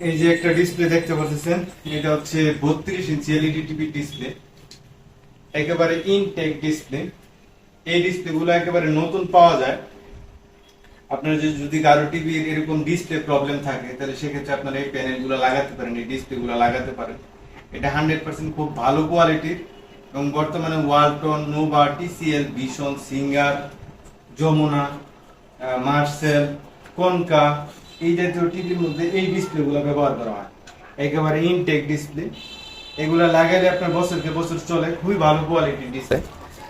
এই যে একটা ডিসপ্লে দেখতে পাচ্ছেন, এটা হচ্ছে 32 ইঞ্চি এলইডি টিভি ডিসপ্লে, একেবারে ইনটেক ডিসপ্লে। এই ডিসপ্লে গুলো একেবারে নতুন পাওয়া যায়। আপনার যদি কারো টিভির এরকম ডিসপ্লে প্রবলেম থাকে, তাহলে সেক্ষেত্রে আপনারা এই প্যানেল গুলো লাগাতে পারেন, এই ডিসপ্লে গুলো লাগাতে পারেন। এটা 100% খুব ভালো কোয়ালিটির এবং বর্তমানে Walton, Nova, TCL, Vision, Singer, Jamuna, Marcel, Konka এই জাতীয় টিভির মধ্যে এই ডিসপ্লে গুলো ব্যবহার করা হয়। একেবারে ইনটেক ডিসপ্লে, এগুলা লাগাইলে আপনার বছরকে বছর চলে, খুবই ভালো কোয়ালিটির ডিসপ্লে।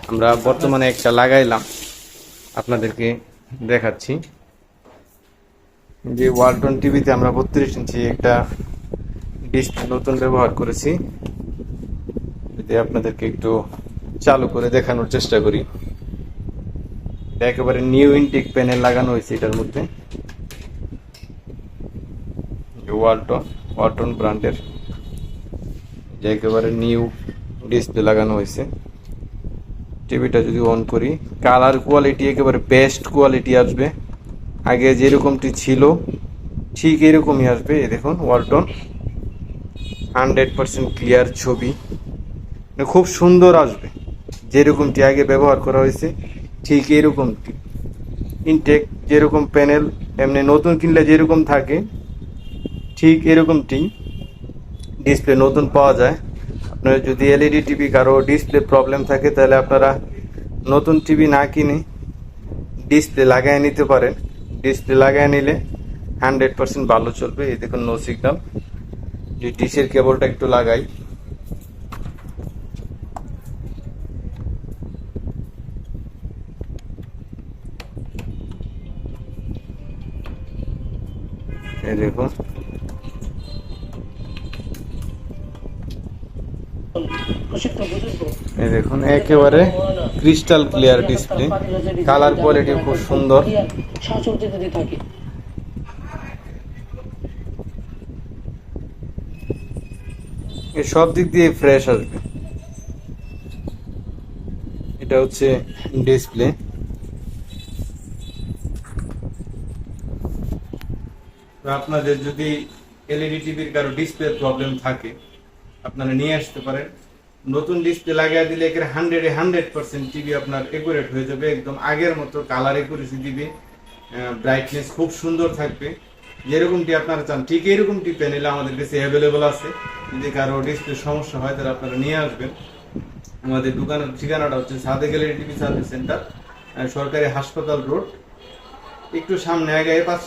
আমরা বর্তমানে একটা লাগাইলাম, আপনাদেরকে দেখাচ্ছি। যে ওয়ালটন টিভিতে আমরা 32 ইঞ্চি একটা ডিসপ্লে নতুন ব্যবহার করেছি। যদি আপনাদেরকে একটু চালু করে দেখানোর চেষ্টা করি, এটা একেবারে নিউ ইনটেক প্যানেল লাগানো হয়েছে এটার মধ্যে। ওয়ালটন ব্র্যান্ডের যে একেবারে নিউ ডিসপ্লে লাগানো হয়েছে। টিভিটা যদি অন করি, কালার কোয়ালিটি একেবারে বেস্ট কোয়ালিটি আসবে। আগে যেরকমটি ছিল ঠিক এরকমই আসবে। এই দেখুন, ওয়ালটন 100% ক্লিয়ার ছবি, খুব সুন্দর আসবে। যেরকমটি আগে ব্যবহার করা হয়েছে ঠিক এরকমটি ইনটেক, যেরকম প্যানেল এমনি নতুন কিনলে যেরকম থাকে ঠিক এরকমটি ডিসপ্লে নতুন পাওয়া যায়। আপনার যদি এলইডি টিভি কারো ডিসপ্লে প্রবলেম থাকে, তাহলে আপনারা নতুন টিভি না কিনে ডিসপ্লে লাগাই নিতে পারেন। ডিসপ্লে লাগাই নিলে 100% ভালো চলবে। এই দেখুন, নো সিগন্যাল। যে ডিশের কেবলটা একটু লাগাই, এই দেখুন, এই দেখুন একেবারে crystal clear display, colour quality খুব সুন্দর। সব দিক দিয়ে ফ্রেশ আসবে। এটা হচ্ছে ডিসপ্লে। আপনাদের যদি এলইডি টিভির কারো ডিসপ্লে প্রবলেম থাকে, আপনারা নিয়ে আসতে পারেন। নতুন ডিসপ্লে লাগিয়ে দিলে 100% টিভি আপনার একুরেট হয়ে যাবে, একদম আগের মতো কালার একুরেসি দিবে, ব্রাইটনেস খুব সুন্দর থাকবে। যেরকমটি আপনারা চান ঠিক এরকমটি প্যানেল আমাদের কাছে অ্যাভেলেবল আছে। যদি কারো ডিসপ্লে সমস্যা হয়, তাহলে আপনারা নিয়ে আসবেন। আমাদের দোকানের ঠিকানাটা হচ্ছে Sadek LED TV service centre, সরকারি হাসপাতাল রোড, একটু সামনে আগে 5